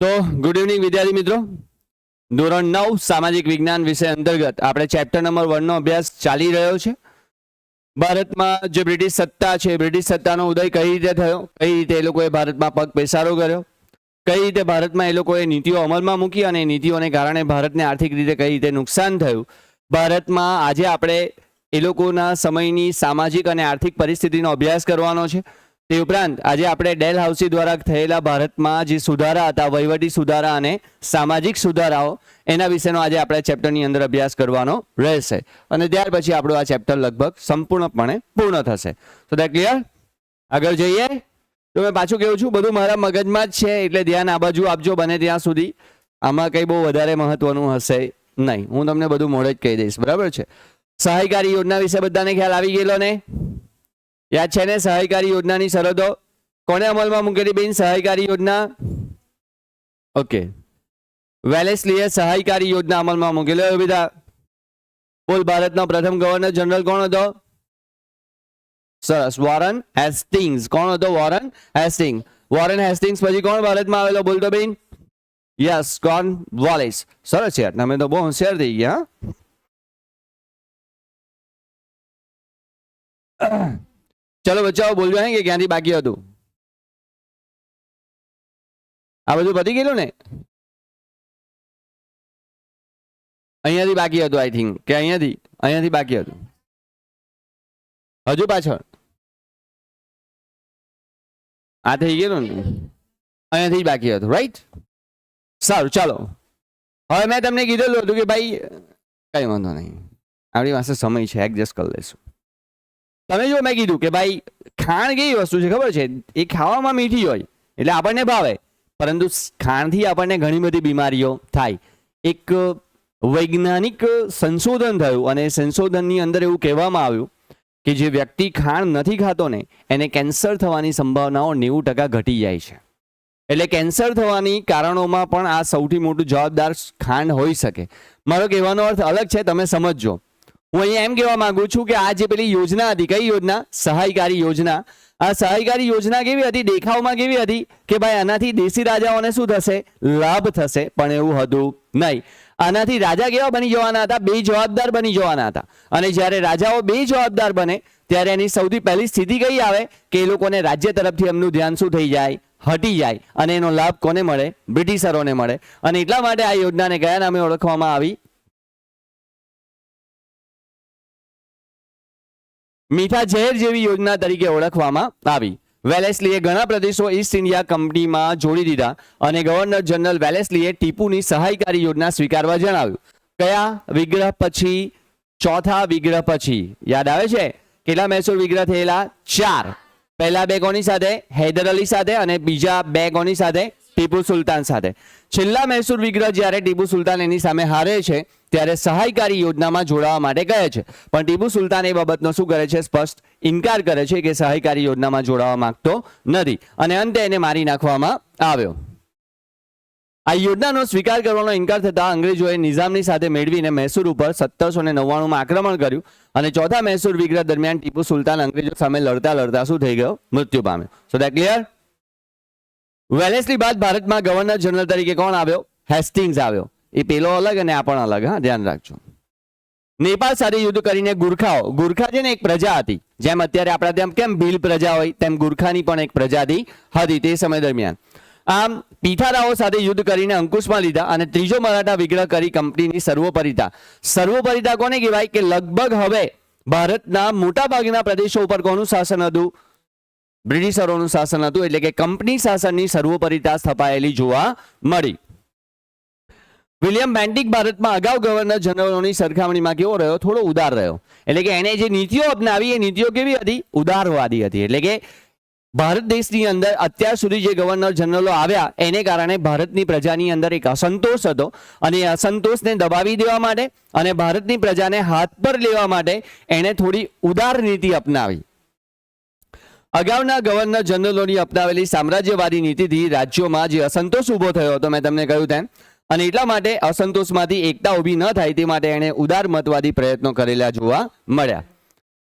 તો good evening વિદ્યાર્થી મિત્રો, ધોરણ 9 સામાજિક વિજ્ઞાન વિષય અંતર્ગત આપણે ચેપ્ટર નંબર 1 નો અભ્યાસ ચાલી રહ્યો છે. ભારતમાં જે બ્રિટિશ સત્તા છે, બ્રિટિશ સત્તાનો ઉદય કઈ રીતે થયો, કઈ રીતે એ લોકોએ ભારતમાં પગ પેસારો કર્યો, કઈ રીતે ભારતમાં એ લોકોએ નીતિઓ અમલમાં મૂકી અને નીતિઓને કારણે ભારતને આર્થિક રીતે કઈ રીતે નુકસાન થયું. ભારતમાં આજે આપણે એ લોકોના સમયની સામાજિક અને આર્થિક પરિસ્થિતિનો અભ્યાસ કરવાનો છે. તે ઉપરાંત આજે આપણે ડેલ હાઉસી દ્વારા થયેલા ભારતમાં જે સુધારા હતા, વહીવટી સુધારા અને સામાજિક સુધારાઓ, એના વિશેનો આજે આપણે ચેપ્ટરની અંદર અભ્યાસ કરવાનો રહેશે અને ત્યાર પછી આપણું આ ચેપ્ટર લગભગ સંપૂર્ણપણે પૂર્ણ થશે. તો દેટ ક્લિયર? આગળ જઈએ. તો મેં પાછું કહું છું, બધું મારા મગજમાં જ છે એટલે ધ્યાન આ બાજુ આપજો બને ત્યાં સુધી. આમાં કંઈ બહુ વધારે મહત્વનું હશે નહીં, હું તમને બધું મોડે જ કહી દઈશ. બરાબર છે? સહાયકારી યોજના વિશે બધાને ખ્યાલ આવી ગયેલો ને? યાદ છે ને? સહાયકારી યોજનાની શરતો કોને અમલમાં મૂકેલી બેન? સહાયકારી યોજના. ઓકે, વેલેસ્લીએ સહાયકારી યોજના અમલમાં મૂકેલી. બધા બોલ, ભારતનો પ્રથમ ગવર્નર જનરલ કોણ હતો? સરસ, વોરન હેસ્ટિંગ્સ. કોણ હતો? Warren Hastings. વોરન હેસ્ટિંગ્સ પછી કોણ ભારતમાં આવેલો? બોલતો બેન. યસ, કોર્નવાલિસ. સરસ યાર, તમે તો બહુ હોશિયાર થઈ ગયા. ચલો બચ્ચાઓ, બોલજો હે કે ક્યાંથી બાકી હતું? આ બધું પતી ગયેલું ને? અહીંયાથી બાકી હતું આઈ થિંક, કે અહીંયાથી બાકી હતું? હજુ પાછળ આ થઈ ગયેલું ને? અહીંયાથી જ બાકી હતું, રાઈટ? સારું, ચાલો. હવે મેં તમને કીધેલું હતું કે ભાઈ કઈ વાંધો નહીં, આપણી પાસે સમય છે, એડજસ્ટ કરી લઈશું. તમે જો, મેં કીધું કે ભાઈ ખાણ કેવી વસ્તુ છે ખબર છે? એ ખાવામાં મીઠી હોય એટલે આપણને ભાવે, પરંતુ ખાણથી આપણને ઘણી બધી બીમારીઓ થાય. એક વૈજ્ઞાનિક સંશોધન થયું અને સંશોધનની અંદર એવું કહેવામાં આવ્યું કે જે વ્યક્તિ ખાણ નથી ખાતો ને એને કેન્સર થવાની સંભાવનાઓ 90% ઘટી જાય છે. એટલે કેન્સર થવાની કારણોમાં પણ આ સૌથી મોટું જવાબદાર ખાંડ હોઈ શકે. મારો કહેવાનો અર્થ અલગ છે, તમે સમજજો. હું અહીંયા એમ કહેવા માંગુ છું કે આ જે પેલી યોજના હતી, કઈ યોજના? સહાયકારી યોજના. આ સહાયકારી યોજના કેવી હતી? દેખાવમાં કેવી હતી કે ભાઈ આનાથી દેશી રાજાઓને શું થશે? લાભ થશે. પણ એવું હતું નહીં. આનાથી રાજા કેવા બની જવાના હતા? બે જવાબદાર બની જવાના હતા. અને જ્યારે રાજાઓ બે જવાબદાર બને ત્યારે એની સૌથી પહેલી સ્થિતિ કઈ આવે કે એ લોકોને રાજ્ય તરફથી એમનું ધ્યાન શું થઈ જાય? હટી જાય. અને એનો લાભ કોને મળે? બ્રિટિશરોને મળે. અને એટલા માટે આ યોજનાને કયા નામે ઓળખવામાં આવી? મીઠા ઝેર જેવી યોજના તરીકે ઓળખવામાં આવી. વેલેસ્લીએ ઘણા પ્રદેશો ઈસ્ટ ઇન્ડિયા કંપનીમાં જોડી દીધા અને ગવર્નર જનરલ વેલેસ્લીએ ટીપુની સહાયકારી યોજના સ્વીકારવા જણાવ્યું. કયા વિગ્રહ પછી? ચોથા વિગ્રહ પછી. યાદ આવે છે? કેટલા મૈસૂર વિગ્રહ થયેલા? 4. પહેલા બે કોની સાથે? હૈદર અલી સાથે. અને બીજા બે કોની સાથે? ટીપુ સુલતાન સાથે. છેલ્લા મૈસૂર વિગ્રહ જ્યારે ટીપુ સુલતાન એની સામે હારે છે ત્યારે સહાયકારી યોજનામાં જોડાવા માટે કહે છે, પણ ટીપુ સુલતાન એ બાબતનો શું કરે છે? સ્પષ્ટ ઇનકાર કરે છે કે સહાયકારી યોજનામાં જોડાવા માંગતો નથી અને અંતે એને મારી નાખવામાં આવ્યો. આ યોજનાનો સ્વીકાર કરવાનો ઇનકાર થતા અંગ્રેજોએ નિઝામની સાથે મેળવીને મૈસૂર ઉપર 1799માં આક્રમણ કર્યું અને ચોથા મૈસૂર વિગ્રહ દરમિયાન ટીપુ સુલતાન અંગ્રેજો સામે લડતા લડતા શું થઈ ગયો? મૃત્યુ પામ્યો. So that clear? વેલેસ્લી બાદ ભારતમાં ગવર્નર જનરલ તરીકે કોણ આવ્યો? હેસ્ટિંગ્સ આવ્યો. એ પેલો અલગ અને આ પણ અલગ, હા, ધ્યાન રાખજો. નેપાળ સાથે યુદ્ધ કરીને ગુરખા છે ને એક પ્રજા હતી, જેમ અત્યારે આપણા ત્યાં કેમ ભીલ પ્રજા હોય તેમ ગુરખાની પણ એક પ્રજાતિ હતી તે સમય દરમિયાન. આમ પીઠારાઓ સાથે યુદ્ધ કરીને અંકુશમાં લીધા અને ત્રીજો મરાઠા વિગ્રહ કરી કંપનીની સર્વોપરિતા. સર્વોપરિતા કોને કહેવાય? કે લગભગ હવે ભારતના મોટા ભાગના પ્રદેશો ઉપર કોનું શાસન હતું? બ્રિટિશરોનું શાસન હતું. એટલે કે કંપની શાસનની સર્વોપરિતા સ્થપાયેલી જોવા મળી. વિલિયમ બેન્ટિક ભારતમાં અગાઉ ગવર્નર જનરલોની સરખામણીમાં કેવો રહ્યો? થોડો ઉદાર રહ્યો. એટલે કે એને જે નીતિઓ અપનાવી એ નીતિઓ કેવી હતી? ઉદારવાદી હતી. એટલે કે ભારત દેશની અંદર અત્યાર સુધી જે ગવર્નર જનરલો આવ્યા એને કારણે ભારતની પ્રજાની અંદર એક અસંતોષ હતો અને એ અસંતોષને દબાવી દેવા માટે અને ભારતની પ્રજાને હાથ પર લેવા માટે એણે થોડી ઉદાર નીતિ અપનાવી. અગાઉના ગવર્નર જનરલોની અપનાવેલી સામ્રાજ્યવાદી નીતિથી રાજ્યોમાં જે અસંતોષ ઊભો થયો હતો, મેં તમને કહ્યું તેમ, અને એટલા માટે અસંતોષમાંથી એકતા ઊભી ન થાય તે માટે એણે ઉદાર મતવાદી પ્રયત્નો કરેલા જોવા મળ્યા.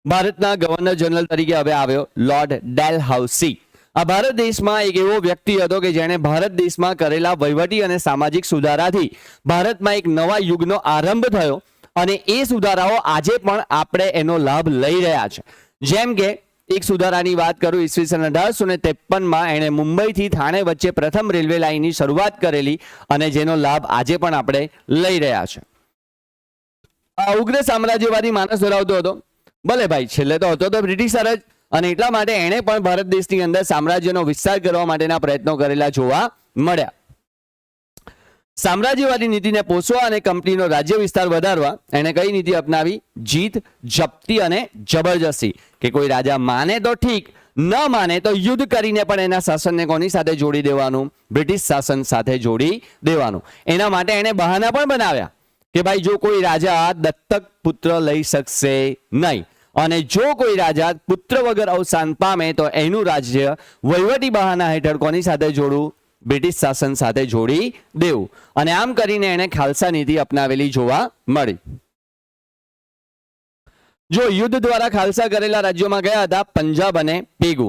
ભારતના ગવર્નર જનરલ તરીકે હવે આવ્યો લોર્ડ ડેલહાઉસી. આ ભારત દેશમાં એક એવો વ્યક્તિ હતો કે જેણે ભારત દેશમાં કરેલા વહીવટી અને સામાજિક સુધારાથી ભારતમાં એક નવા યુગનો આરંભ થયો અને એ સુધારાઓ આજે પણ આપણે એનો લાભ લઈ રહ્યા છે. જેમ કે એક સુધારાની વાત કરું, ઈસવીસન 1853માં એણે મુંબઈથી થાણે વચ્ચે પ્રથમ રેલવે લાઇનની શરૂઆત કરેલી અને જેનો લાભ આજે પણ આપણે લઈ રહ્યા છે. આ ઉગ્ર સામ્રાજ્યવાદી માનસ ધરાવતો હતો. ભલે ભાઈ, છેલ્લે તો હતો તો બ્રિટિશર જ, અને એટલા માટે એણે પણ ભારત દેશની અંદર સામ્રાજ્યનો વિસ્તાર કરવા માટેના પ્રયત્નો કરેલા જોવા મળ્યા. સામ્રાજ્યવાદી નીતિને પોષવા અને કંપનીનો રાજ્ય વિસ્તાર વધારવા એણે કઈ નીતિ અપનાવી? જીત, જપ્તી અને જબરજસ્તી. કે કોઈ રાજા માને તો ઠીક, ન માને તો યુદ્ધ કરીને પણ એના શાસનને કોની સાથે જોડી દેવાનું? બ્રિટિશ શાસન સાથે જોડી દેવાનું. એના માટે એણે બહાના પણ બનાવ્યા કે ભાઈ, જો કોઈ રાજા દત્તક પુત્ર લઈ શકશે નહીં, અને જો કોઈ રાજા પુત્ર વગર અવસાન પામે તો એનું રાજ્ય વહીવટી બહાના હેઠળ કોની સાથે જોડવું? બ્રિટિશ શાસન સાથે જોડી દેવું. અને આમ કરીને એણે ખાલસા નીતિ અપનાવેલી જોવા મળી. જો યુદ્ધ દ્વારા ખાલસા કરેલા રાજ્યોમાં ગયા હતા પંજાબ અને પેગુ.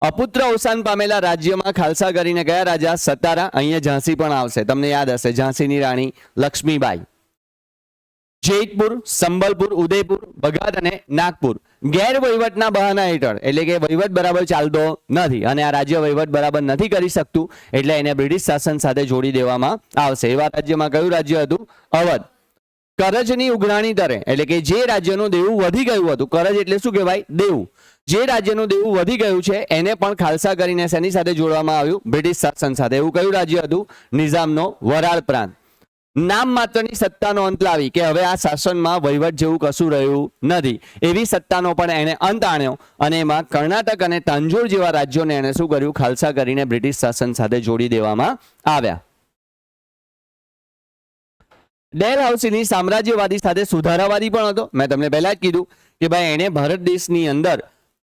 અપુત્ર અવસાન પામેલા રાજ્યમાં ખાલસા કરીને ગયા રાજા? સતારા. અહીંયા ઝાંસી પણ આવશે, તમને યાદ હશે, ઝાંસીની રાણી લક્ષ્મીબાઈ. જેતપુર, સંબલપુર, ઉદયપુર, બગાદ અને નાગપુર. ગેરવહીવટના બહાના હેઠળ, એટલે કે વહીવટ બરાબર ચાલતો નથી અને આ રાજ્ય વહીવટ બરાબર નથી કરી શકતું, એટલે એને બ્રિટિશ શાસન સાથે જોડી દેવામાં આવશે. એવા રાજ્યમાં કયું રાજ્ય હતું? અવધ. કરજની ઉઘરાણી દરે, એટલે કે જે રાજ્યનું દેવું વધી ગયું હતું, કરજ એટલે શું કહેવાય? દેવું. જે રાજ્યનું દેવું વધી ગયું છે એને પણ ખાલસા કરીને શેની સાથે જોડવામાં આવ્યું? બ્રિટિશ શાસન સાથે. એવું કયું રાજ્ય હતું? નિઝામનો વરાળ પ્રાંત. નામ માત્રની સત્તાનો અંત લાવી, કે હવે આ શાસનમાં વહીવટ જેવું કશું રહ્યું નથી, એવી સત્તાનો પણ એને અંત આણ્યો અને એમાં કર્ણાટક અને તાંજોર જેવા રાજ્યોને એને શું કર્યું? ખાલસા કરીને બ્રિટિશ શાસન સાથે જોડી દેવામાં આવ્યા. ડેલહાઉસીની સામ્રાજ્યવાદી સાથે સુધારાવાદી પણ હતો. મેં તમને પહેલા જ કીધું કે ભાઈ, એણે ભારત દેશની અંદર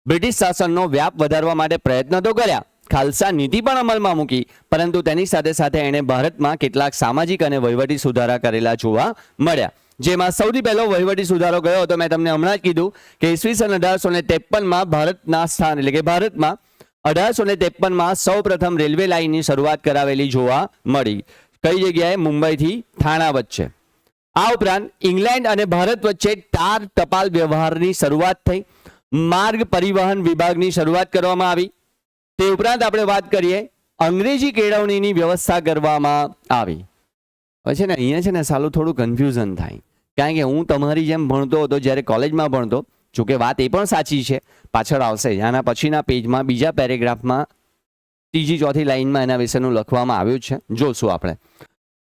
બ્રિટિશ શાસનનો વ્યાપ વધારવા માટે પ્રયત્ન તો કર્યા, ખાલસા નીતિ પણ અમલમાં મૂકી, પરંતુ તેની સાથે સાથે એણે ભારતમાં કેટલાક સામાજિક અને વહીવટી સુધારા કરેલા જોવા મળ્યા. જેમાં સૌથી પહેલો વહીવટી સુધારો કયો હતો? મેં તમને હમણાં જ કીધું કે ઈસવીસન 1853માં ભારતના સ્થાન, એટલે કે ભારતમાં 1853માં સૌ પ્રથમ રેલવે લાઇનની શરૂઆત કરાવેલી જોવા મળી. કઈ જગ્યાએ? મુંબઈથી થાણા વચ્ચે. આ ઉપરાંત ઇંગ્લેન્ડ અને ભારત વચ્ચે તાર ટપાલ વ્યવહારની શરૂઆત થઈ. માર્ગ પરિવહન વિભાગની શરૂઆત કરવામાં આવી. તે ઉપરાંત આપણે વાત કરીએ, અંગ્રેજી કેળવણીની વ્યવસ્થા કરવામાં આવી. પછી ને અહીંયા છે ને સાલું થોડું કન્ફ્યુઝન થાય, કારણ કે હું તમારી જેમ ભણતો હતો જ્યારે કોલેજમાં ભણતો. જોકે વાત એ પણ સાચી છે, પાછળ આવશે, આના પછીના પેજમાં બીજા પેરેગ્રાફમાં ત્રીજી ચોથી લાઇનમાં એના વિશેનું લખવામાં આવ્યું છે, જોશું આપણે.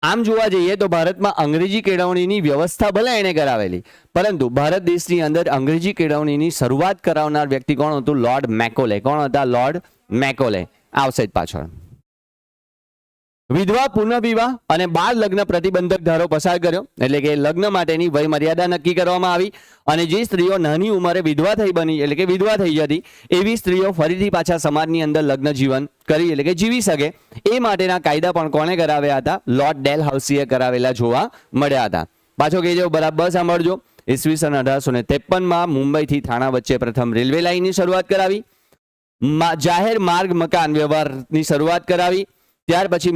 આમ જોવા જઈએ તો ભારતમાં અંગ્રેજી કેળવણીની વ્યવસ્થા ભલે એણે કરાવેલી, પરંતુ ભારત દેશની અંદર અંગ્રેજી કેળવણીની શરૂઆત કરાવનાર વ્યક્તિ કોણ હતું? Lord Macaulay. કોણ હતા? Lord Macaulay. આવશે જ પાછળ. વિધવા પુનઃવિવાહ અને બાળ લગ્ન પ્રતિબંધક ધારો પસાર કર્યો, એટલે કે લગ્ન માટેની વય મર્યાદા નક્કી કરવામાં આવી અને જે સ્ત્રીઓ નાની ઉંમરે વિધવા થઈ બની, એટલે કે વિધવા થઈ જતી, એવી સ્ત્રીઓ ફરીથી પાછા સમાજની અંદર લગ્ન જીવન કરી, એટલે કે જીવી શકે, એ માટેના કાયદા પણ કોણે કરાવ્યા હતા? લોર્ડ ડેલહાઉસીએ કરાવેલા જોવા મળ્યા હતા. પાછો કહેજો, બરાબર સાંભળજો. ઈસવીસન 1853માં મુંબઈથી થાણા વચ્ચે પ્રથમ રેલવે લાઇનની શરૂઆત કરાવી. જાહેર માર્ગ મકાન વ્યવહારની શરૂઆત કરાવી. ત્યાર પછી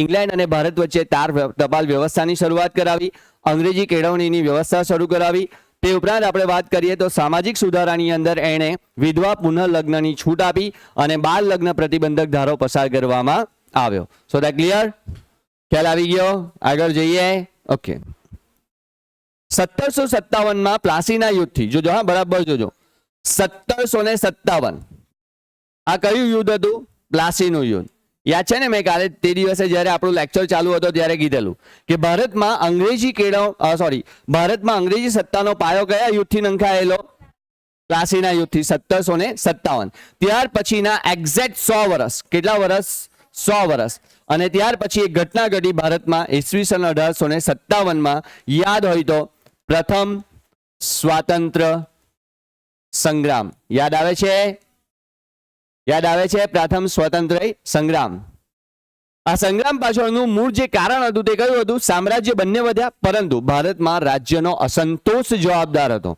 ઇંગ્લેન્ડ અને ભારત વચ્ચે તાર ટપાલ વ્યવસ્થાની શરૂઆત કરાવી. અંગ્રેજી કેળવણીની વ્યવસ્થા શરૂ કરાવી. તે ઉપરાંત આપણે વાત કરીએ તો સામાજિક સુધારાની અંદર એણે વિધવા પુનઃલગ્નની છૂટ આપી અને બાળ લગ્ન પ્રતિબંધક ધારો પસાર કરવામાં આવ્યો. So that clear? ખ્યાલ આવી ગયો? આગળ જઈએ. ઓકે. 1757માં પ્લાસીના યુદ્ધથી, જોજો હા, બરાબર જોજો, 1757 આ કયું યુદ્ધ હતું? પ્લાસીનું યુદ્ધ. યાદ છે ને, મેં કાલે તે દિવસે જ્યારે આપણું લેક્ચર ચાલુ હતો ત્યારે કીધેલું કે ભારતમાં અંગ્રેજી સત્તાનો પાયો કયા યુદ્ધથી નંખાયેલો? પ્લાસીના યુદ્ધથી 1757. ત્યાર પછીના એક્ઝેક્ટ 100 વર્ષ, કેટલા વર્ષ? 100 વર્ષ. અને ત્યાર પછી એક ઘટના ઘટી ભારતમાં ઈસવીસન 1857માં, યાદ હોય તો પ્રથમ સ્વાતંત્ર્ય સંગ્રામ. યાદ આવે છે? યાદ આવે છે? પ્રથમ સ્વતંત્ર સંગ્રામ. આ સંગ્રામ પાછળનું મૂળ જે કારણ હતું તે કયું હતું? સામ્રાજ્ય બંને વધ્યા, પરંતુ ભારતમાં રાજ્યનો અસંતોષ જવાબદાર હતો.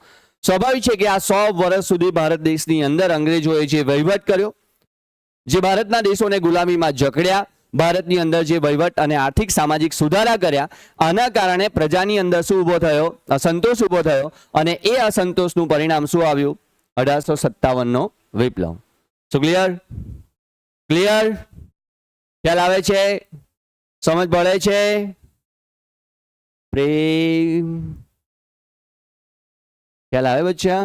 સ્વાભાવિક છે કે આ 100 વર્ષ સુધી ભારત દેશની અંદર અંગ્રેજોએ જે વહીવટ કર્યો જે ભારતના દેશોને ગુલામીમાં જકડ્યા, ભારતની અંદર જે વહીવટ અને આર્થિક સામાજિક સુધારા કર્યા, આના કારણે પ્રજાની અંદર શું ઊભો થયો? અસંતોષ ઊભો થયો, અને એ અસંતોષનું પરિણામ શું આવ્યું? 1857નો વિપ્લવ. સો ક્લિયર? ક્લિયર? ખ્યાલ આવે છે? સમજ પડે છે? પ્રેમ ખ્યાલ આવે બચ્ચા?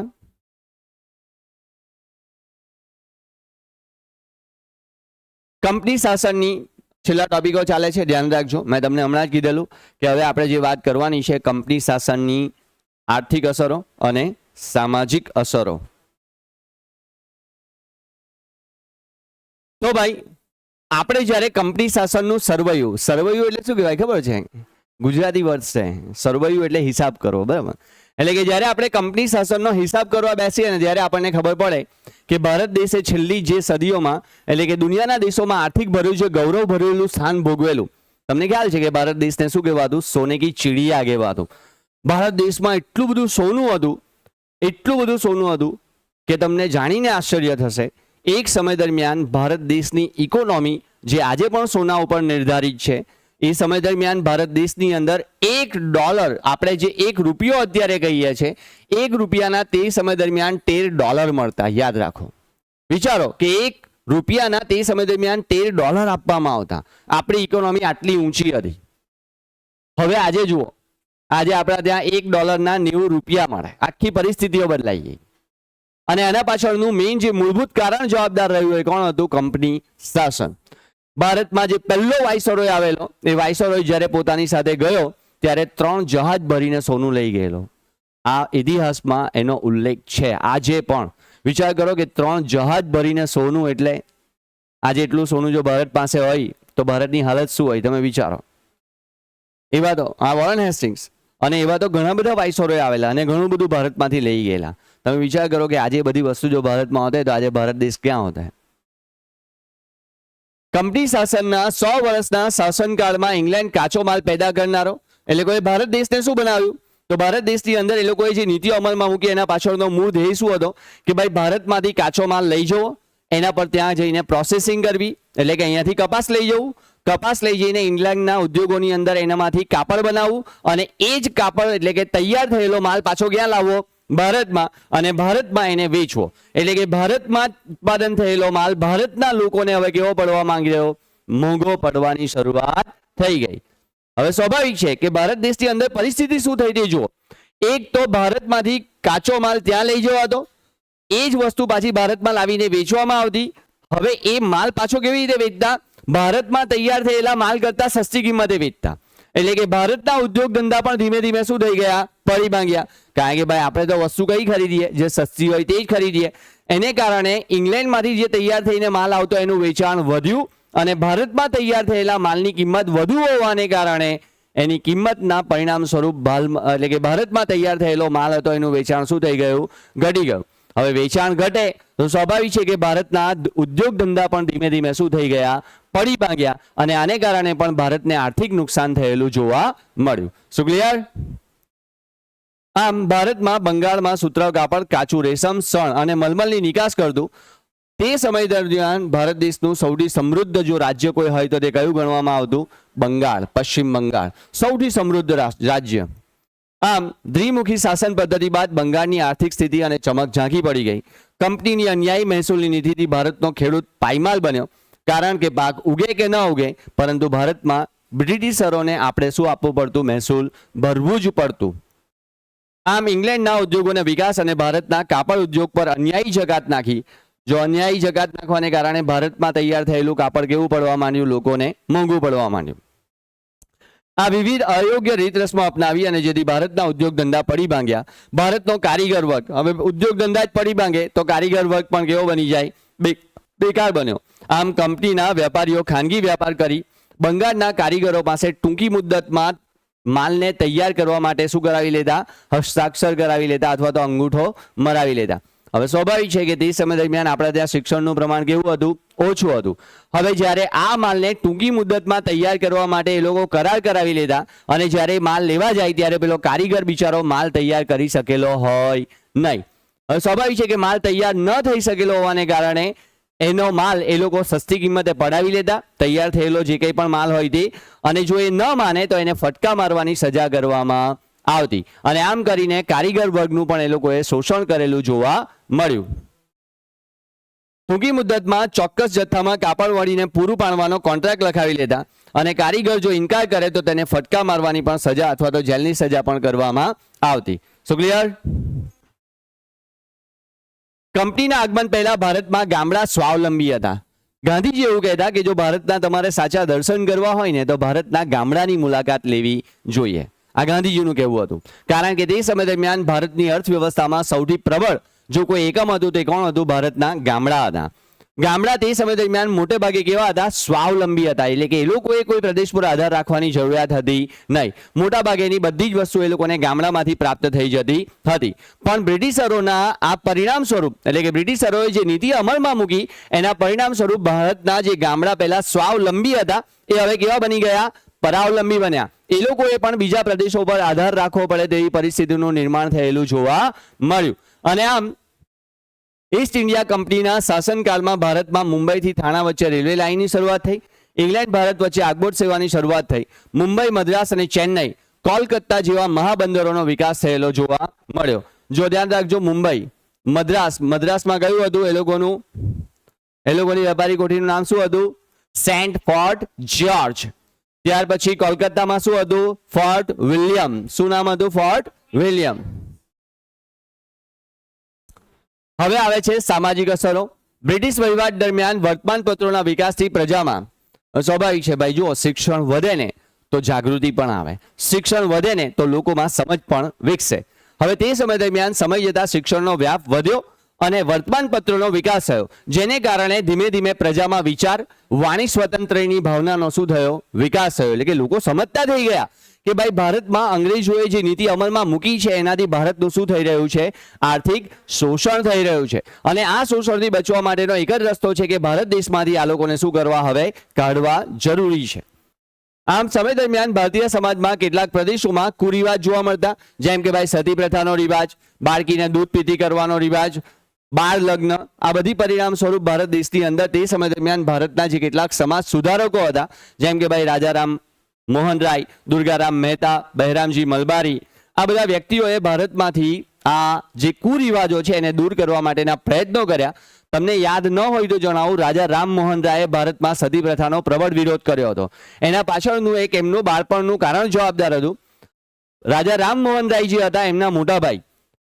કંપની શાસનની છેલ્લા ટોપિકો ચાલે છે, ધ્યાન રાખજો. મેં તમને હમણાં જ કીધેલું કે હવે આપણે જે વાત કરવાની છે કંપની શાસનની આર્થિક અસરો અને સામાજિક અસરો. તો ભાઈ આપણે જ્યારે કંપની શાસનનું સરવૈયું એટલે શું કહેવાય ખબર છે? ગુજરાતી વર્ડ છે સરવૈયું, એટલે હિસાબ કરવો, બરાબર? એટલે કે જ્યારે આપણે કંપની શાસનનો હિસાબ કરવા બેસીએ ને ત્યારે આપણને ખબર પડે કે ભારત દેશે છેલ્લી જે સદીઓમાં એટલે કે દુનિયાના દેશોમાં આર્થિક ભર્યું છે, ગૌરવ ભરેલું સ્થાન ભોગવેલું. તમને ખ્યાલ છે કે ભારત દેશને શું કહેવાતું? સોને કી ચીડિયા કહેવાતું. ભારત દેશમાં એટલું બધું સોનું હતું કે તમને જાણીને આશ્ચર્ય થશે. એક સમય દરમિયાન ભારત દેશની ઇકોનોમી જે આજે પણ સોના ઉપર નિર્ધારિત છે, એ સમય દરમિયાન ભારત દેશની અંદર $1, આપણે જે ₹1 અત્યારે કહીએ છીએ, ₹1 તે સમય દરમિયાન $13 મળતા. યાદ રાખો, વિચારો કે ₹1 તે સમય દરમિયાન $13 આપવામાં આવતા. આપણી ઇકોનોમી આટલી ઊંચી હતી. હવે આજે જુઓ, આજે આપણા ત્યાં $1 ₹90 મળે. આખી પરિસ્થિતિઓ બદલાઈ ગઈ. અને આના પાછળનું મેઇન જે મૂળભૂત કારણ જવાબદાર રહ્યું એ કોણ હતું? કંપની શાસન. ભારતમાં જે પહેલો વાઇસરોય આવેલો, એ વાઇસરોય જ્યારે પોતાની સાથે ગયો ત્યારે 3 જહાજ ભરીને સોનું લઈ ગયેલો. આ ઇતિહાસમાં એનો ઉલ્લેખ છે. આજે પણ વિચાર કરો કે 3 જહાજ ભરીને સોનું, એટલે આજે એટલું સોનું જો ભારત પાસે હોય તો ભારતની હાલત શું હોય? તમે વિચારો. એવા તો આ વોરન હેસ્ટિંગ્સ અને એવા તો ઘણા બધા વાઇસરોય આવેલા અને ઘણું બધું ભારતમાંથી લઈ ગયેલા. તમે વિચાર કરો કે આજે બધી વસ્તુ જો ભારતમાં હોત તો આજે ભારત દેશ ક્યાં હોત? કંપની શાસનના 100 વર્ષના શાસનકાળમાં ઇંગ્લેન્ડ કાચો માલ પેદા કરનારો, એ લોકોએ ભારત દેશને શું બનાવ્યું? તો ભારત દેશની અંદર એ લોકોએ જે નીતિઓ અમલમાં મૂકી એના પાછળનો મૂળ ધ્યેય શું હતો? કે ભાઈ ભારતમાંથી કાચો માલ લઈ જવો, એના પર ત્યાં જઈને પ્રોસેસિંગ કરવી, એટલે કે અહીંયાથી કપાસ લઈ જવું, કપાસ લઈ જઈને ઇંગ્લેન્ડના ઉદ્યોગોની અંદર એનામાંથી કાપડ બનાવવું, અને એ જ કાપડ એટલે કે તૈયાર થયેલો માલ પાછો ક્યાં લાવવો? ભારતમાં, અને ભારતમાં એને વેચવો. એટલે કે ભારતમાં ઉત્પાદન થયેલો માલ ભારતના લોકોને હવે કેવો પડવા માંગી રહ્યો? મોંઘો પડવાની શરૂઆત થઈ ગઈ. હવે સ્વાભાવિક છે કે ભારત દેશની અંદર પરિસ્થિતિ શું થઈ હતી જુઓ. એક તો ભારતમાંથી કાચો માલ ત્યાં લઈ જવાતો, એ જ વસ્તુ પાછી ભારતમાં લાવીને વેચવામાં આવતી. હવે એ માલ પાછો કેવી રીતે વેચતા? ભારતમાં તૈયાર થયેલા માલ કરતા સસ્તી કિંમતે વેચતા. એટલે કે ભારતના ઉદ્યોગ ધંધા પણ ધીમે ધીમે શું થઈ ગયા? પડી ભાંગ્યા. કારણ કે ભાઈ આપણે તો વસ્તુ કઈ ખરીદીએ? જે સસ્તી હોય તે જ ખરીદીએ. એને કારણે ઇંગ્લેન્ડમાંથી જે તૈયાર થઈને માલ આવતો એનું વેચાણ વધ્યું, અને ભારતમાં તૈયાર થયેલા માલની કિંમત વધુ હોવાને કારણે એની કિંમતના પરિણામ સ્વરૂપ એટલે કે ભારતમાં તૈયાર થયેલો માલ હતો એનું વેચાણ શું થઈ ગયું? ઘટી ગયું. હવે વેચાણ ઘટે તો સ્વાભાવિક છે કે ભારતના ઉદ્યોગ ધંધા પણ ધીમે ધીમે શું થઈ ગયા? પડી ભાંગ્યા. અને આને કારણે પણ ભારતને આર્થિક નુકસાન થયેલું જોવા મળ્યું. શું ક્લિયર? આમ ભારતમાં બંગાળમાં સુતરાઉ કાપડ, કાચું રેશમ, શણ અને મલમલની નિકાસ કરતું. તે સમય દરમિયાન ભારત દેશનું સૌથી સમૃદ્ધ જો રાજ્ય કોઈ હોય તો તે કયું ગણવામાં આવતું? બંગાળ, પશ્ચિમ બંગાળ સૌથી સમૃદ્ધ રાજ્ય. આમ દ્વિમુખી શાસન પદ્ધતિ બાદ બંગાળની આર્થિક સ્થિતિ અને ચમક ઝાંખી પડી ગઈ. કંપનીની અન્યાયી મહેસૂલની નીતિથી ભારતનો ખેડૂત પાયમાલ બન્યો. કારણ કે પાક ઉગે કે ન ઉગે, પરંતુ ભારતમાં બ્રિટિશરોને આપણે શું આપવું પડતું? મહેસૂલ ભરવું જ પડતું. આમ ઇંગ્લેન્ડના ઉદ્યોગોના વિકાસ અને ભારતના કાપડ ઉદ્યોગ પર અન્યાયી જકાત નાખી. જો અન્યાયી જકાત નાખવાને કારણે ભારતમાં તૈયાર થયેલું કાપડ કેવું પડવા માંડ્યું? લોકોને મોંઘું પડવા માંડ્યું. આ વિવિધ અયોગ્ય રીત રસમો અપનાવી અને જેથી ભારતના ઉદ્યોગ ધંધા પડી ભાંગ્યા. ભારતનો કારીગર વર્ગ, હવે ઉદ્યોગ ધંધા જ પડી ભાંગે તો કારીગર વર્ગ પણ કેવો બની જાય? બેકાર બન્યો. આમ કંપનીના વેપારીઓ ખાનગી વ્યાપાર કરી બંગાળના કારીગરો પાસે ટૂંકી મુદ્દતમાં માલને તૈયાર કરવા માટે શું કરાવી લેતા? હસ્તાક્ષર કરાવી લેતા અથવા તો અંગૂઠો મરાવી લેતા. હવે સ્વાભાવિક છે કે તે સમય દરમિયાન આપણે ત્યાં શિક્ષણનું પ્રમાણ કેવું હતું? ઓછું હતું. હવે જ્યારે આ માલને ટૂંકી મુદ્દતમાં તૈયાર કરવા માટે એ લોકો કરાર કરાવી લેતા, અને જ્યારે માલ લેવા જાય ત્યારે પેલો કારીગર બિચારો માલ તૈયાર કરી શકેલો હોય નહીં. હવે સ્વાભાવિક છે કે માલ તૈયાર ન થઈ શકેલો હોવાને કારણે એનો માલ એ લોકો સસ્તી કિંમતે પડાવી લેતા, તૈયાર થયેલો જે કંઈ પણ માલ હોય તે, અને જો એ ન માને તો એને ફટકા મારવાની સજા કરવામાં આવતી, અને આમ કરીને કારીગર વર્ગનું પણ એ લોકોએ શોષણ કરેલું જોવા મળ્યું. ટૂંકી મુદ્દતમાં ચોક્કસ જથ્થામાં કાપડ વળીને પૂરું પાડવાનો કોન્ટ્રાક્ટ લખાવી લેતા, અને કારીગર જો ઇનકાર કરે તો તેને ફટકા મારવાની પણ સજા અથવા તો જેલની સજા પણ કરવામાં આવતી. સો ક્લિયર? કંપનીના આગમન પહેલા ભારતમાં ગામડા સ્વાવલંબી હતા. ગાંધીજી એવું કહેતા કે જો ભારતના તમારે સાચા દર્શન કરવા હોય ને તો ભારતના ગામડાની મુલાકાત લેવી જોઈએ. આ ગાંધીજીનું કહેવું હતું, કારણ કે તે સમય દરમિયાન ભારતની અર્થવ્યવસ્થામાં સૌથી પ્રબળ જો કોઈ એકમ હતું તે કોણ હતું? ભારતના ગામડા હતા. ગામડા તે સમય દરમિયાન મોટે ભાગે કેવા હતા? સ્વાવલંબી હતા, એટલે કે એ લોકોએ કોઈ પ્રદેશ પર આધાર રાખવાની જરૂરિયાત હતી નહીં. મોટા ભાગેની બધી જ વસ્તુ એ લોકોને ગામડામાંથી પ્રાપ્ત થઈ જતી હતી. પણ બ્રિટિશરોના આ પરિણામ સ્વરૂપ, એટલે કે બ્રિટિશરોએ જે નીતિ અમલમાં મૂકી એના પરિણામ સ્વરૂપ ભારતના જે ગામડા પહેલા સ્વાવલંબી હતા એ હવે કેવા બની ગયા? પરાવલંબી બન્યા. એ લોકોએ પણ બીજા પ્રદેશો પર આધાર રાખવો પડે તેવી પરિસ્થિતિનું નિર્માણ થયેલું જોવા મળ્યું. અને આમ ઈસ્ટ ઇન્ડિયા કંપનીના શાસનકાળમાં ભારતમાં મુંબઈથી થાણા વચ્ચે રેલવે લાઇનની શરૂઆત થઈ. ઇંગ્લેન્ડ ભારત વચ્ચે આગબોટ સેવાની શરૂઆત થઈ. મુંબઈ, મદ્રાસ અને ચેન્નઈ, કોલકાતા જેવા મહાબંદરોનો વિકાસ થયેલો જોવા મળ્યો. જો ધ્યાન રાખજો, મુંબઈ, મદ્રાસમાં કયું હતું? એ લોકોની વેપારી કોઠીનું નામ શું હતું? Saint fort George. ત્યાર પછી કોલકાતામાં શું હતું? Fort William. શું નામ હતું? Fort William. હવે આવે છે સામાજિક અસરો. બ્રિટિશ વહીવટ દરમિયાન વર્તમાનપત્રોના વિકાસથી પ્રજામાં, સ્વાભાવિક છે ભાઈ, જુઓ, શિક્ષણ વધે ને તો જાગૃતિ પણ આવે, શિક્ષણ વધે ને તો લોકોમાં સમજ પણ વિકસે. હવે તે સમય દરમિયાન સમય જતા શિક્ષણનો વ્યાપ વધ્યો અને વર્તમાનપત્રોનો વિકાસ થયો, જેને કારણે ધીમે ધીમે પ્રજામાં વિચાર, વાણી સ્વતંત્રની ભાવનાનો શું થયો? વિકાસ થયો. એટલે કે લોકો સમજતા થઈ ગયા કે ભાઈ ભારતમાં અંગ્રેજોએ જે નીતિ અમલમાં મૂકી છે એનાથી ભારતનું શું થઈ રહ્યું છે? આર્થિક શોષણ થઈ રહ્યું છે. અને આ શોષણથી બચવા માટેનો એક જ રસ્તો છે કે ભારત દેશમાંથી આ લોકોને શું કરવા? હવે કાઢવા જરૂરી છે. આમ સમય દરમિયાન ભારતીય સમાજમાં કેટલાક પ્રદેશોમાં કુરિવાજ જોવા મળતા, જેમ કે ભાઈ સતી પ્રથાનો રિવાજ, બાળકીને દૂધ પીતી કરવાનો રિવાજ, બાળ લગ્ન, આ બધી પરિણામ સ્વરૂપ ભારત દેશની અંદર તે સમય દરમિયાન ભારતના જે કેટલાક સમાજ સુધારકો હતા, જેમ કે ભાઈ રાજારામ મોહન રાય, દુર્ગારામ મહેતા, બહેરામજી મલબારી, આ બધા વ્યક્તિઓએ ભારતમાંથી આ જે કુરિવાજો છે એને દૂર કરવા માટેના પ્રયત્નો કર્યા. તમને યાદ ન હોય તો જણાવું, રાજા રામમોહન રાયે ભારતમાં સતી પ્રથાનો પ્રબળ વિરોધ કર્યો હતો. એના પાછળનું એક એમનું બાળપણનું કારણ જવાબદાર હતું. રાજા રામમોહન રાય જે હતા એમના મોટા ભાઈ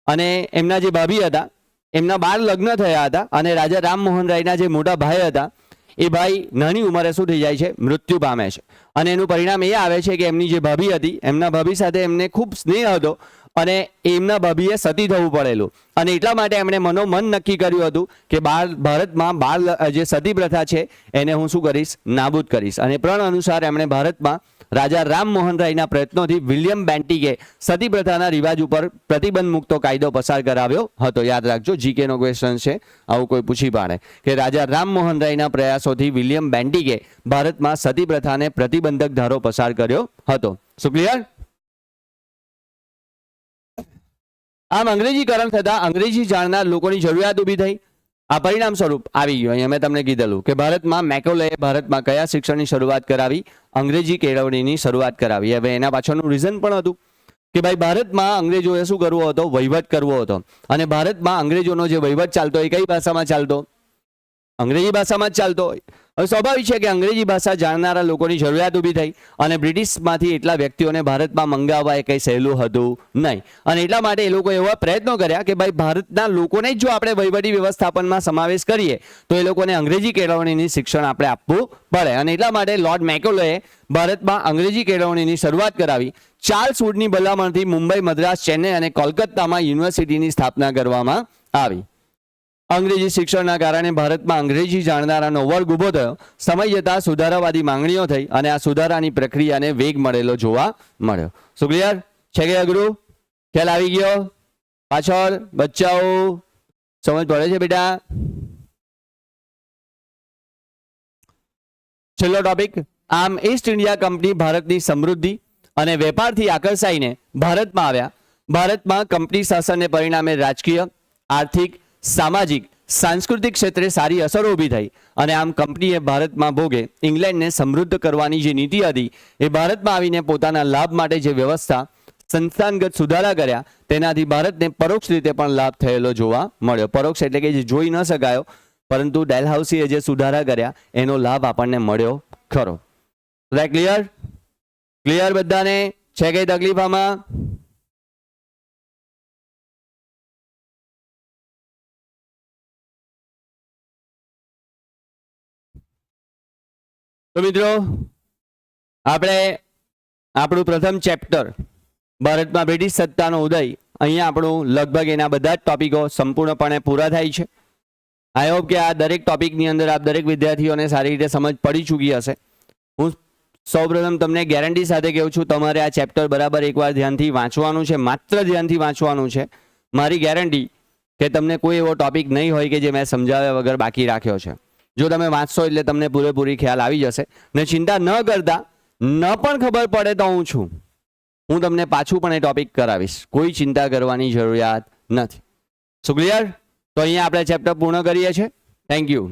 અને એમના જે ભાભી હતા એમના બાળ લગ્ન થયા હતા, અને રાજા રામમોહન રાયના જે મોટા ભાઈ હતા એ ભાઈ નાની ઉંમરે શું થઈ જાય છે? મૃત્યુ પામે છે. અને એનું પરિણામ એ આવે છે કે એમની જે ભાભી હતી, એમના ભાભી સાથે એમને ખૂબ સ્નેહ હતો અને એમના ભાભીએ સતી થવું પડેલું, અને એટલા માટે એમણે મનોમન નક્કી કર્યું હતું કે ભારતમાં જે સતી પ્રથા છે એને હું શું કરીશ? નાબૂદ કરીશ. અને પ્રણ અનુસાર એમણે ભારતમાં રાજા રામમોહન રાયના પ્રયત્નોથી વિલિયમ બેન્ટિકે સતી પ્રથાના રિવાજ ઉપર પ્રતિબંધ મુક્તો કાયદો પસાર કરાવ્યો હતો. યાદ રાખજો, જીકે નો ક્વેશ્ચન છે, આવું કોઈ પૂછી પાડે કે રાજા રામમોહન રાયના પ્રયાસોથી વિલિયમ બેન્ટિકે ભારતમાં સતી પ્રથાને પ્રતિબંધક ધારો પસાર કર્યો હતો. શું ક્લિયર? આમ અંગ્રેજીકરણ થતા અંગ્રેજી જાણનાર લોકોની જરૂરિયાત ઊભી થઈ. આ પરિણામ સ્વરૂપ આવી ગયું. અહીંયા મેં તમને કીધેલું કે ભારતમાં મેકોલેએ ભારતમાં કયા શિક્ષણની શરૂઆત કરાવી? અંગ્રેજી કેળવણીની શરૂઆત કરાવી. હવે એના પાછળનું રીઝન પણ હતું કે ભાઈ ભારતમાં અંગ્રેજોએ શું કરવો હતો? વહીવટ કરવો હતો. અને ભારતમાં અંગ્રેજોનો જે વહીવટ ચાલતો એ કઈ ભાષામાં ચાલતો? અંગ્રેજી ભાષામાં જ ચાલતો હોય. હવે સ્વાભાવિક છે કે અંગ્રેજી ભાષા જાણનારા લોકોની જરૂરિયાત ઊભી થઈ, અને બ્રિટિશમાંથી એટલા વ્યક્તિઓને ભારતમાં મંગાવવા એ કંઈ સહેલું હતું નહીં. અને એટલા માટે એ લોકો એવા પ્રયત્નો કર્યા કે ભાઈ ભારતના લોકોને જ જો આપણે વહીવટી વ્યવસ્થાપનમાં સમાવેશ કરીએ તો એ લોકોને અંગ્રેજી કેળવણીની શિક્ષણ આપણે આપવું પડે. અને એટલા માટે લોર્ડ મેકોલેએ ભારતમાં અંગ્રેજી કેળવણીની શરૂઆત કરાવી. ચાર્લ્સ વુડની ભલામણથી મુંબઈ, મદ્રાસ, ચેન્નઈ અને કોલકાતામાં યુનિવર્સિટીની સ્થાપના કરવામાં આવી. અંગ્રેજી શિક્ષણના કારણે ભારતમાં અંગ્રેજી જાણનારાનો વર્ગ ઊભો થયો. સમય જતાં સુધારાવાદી માંગણીઓ થઈ અને આ સુધારાની પ્રક્રિયાને વેગ મળેલો જોવા મળ્યો. શું ક્લિયર છે કે અઘરું? ખ્યાલ આવી ગયો? પાછળ બચ્ચાઓ સમજ પડે છે બેટા? છેલ્લો ટોપિક. આમ ઈસ્ટ ઇન્ડિયા કંપની ભારતની સમૃદ્ધિ અને વેપારથી આકર્ષાઈને ભારતમાં આવ્યા. ભારતમાં કંપની શાસનને પરિણામે રાજકીય, આર્થિક, સામાજિક, સાંસ્કૃતિક ક્ષેત્રે સારી અસરો ઊભી થઈ અને આમ કંપનીએ ભારતમાં ભોગે ઇંગ્લેન્ડને સમૃદ્ધ કરવાની જે નીતિ હતી એ ભારતમાં આવીને પોતાના લાભ માટે જે વ્યવસ્થા સંસ્થાનગત સુધારા કર્યા તેનાથી ભારતને પરોક્ષ રીતે પણ લાભ થયેલો જોવા મળ્યો. પરોક્ષ એટલે કે જે જોઈ ન શકાયો, પરંતુ ડેલહાઉસીએ જે સુધારા કર્યા એનો લાભ આપણને મળ્યો ખરો. ક્લિયર બધાને? છે કઈ તકલીફ આમાં? તો મિત્રો આપણે આપણું પ્રથમ ચેપ્ટર ભારતમાં બ્રિટિશ સત્તાનો ઉદય, અહીંયા આપણું લગભગ એના બધા જ ટોપિકો સંપૂર્ણપણે પૂરા થાય છે. આઈ હોપ કે આ દરેક ટોપિકની અંદર આપ દરેક વિદ્યાર્થીઓને સારી રીતે સમજ પડી ચૂકી હશે. હું સૌપ્રથમ તમને ગેરંટી સાથે કહું છું, તમારે આ ચેપ્ટર બરાબર એકવાર ધ્યાનથી વાંચવાનું છે, માત્ર ધ્યાનથી વાંચવાનું છે. મારી ગેરંટી કે તમને કોઈ એવો ટોપિક નહીં હોય કે જે મેં સમજાવ્યા વગર બાકી રાખ્યો છે. જો તમે વાંચશો એટલે તમને પૂરેપૂરી ખ્યાલ આવી જશે. ને ચિંતા ન કરતા, ન પણ ખબર પડે તો હું તમને પાછું પણ એ ટોપિક કરાવીશ. કોઈ ચિંતા કરવાની જરૂરિયાત નથી. સો ક્લિયર? તો અહીંયા આપણે ચેપ્ટર પૂર્ણ કરીએ છીએ. Thank you.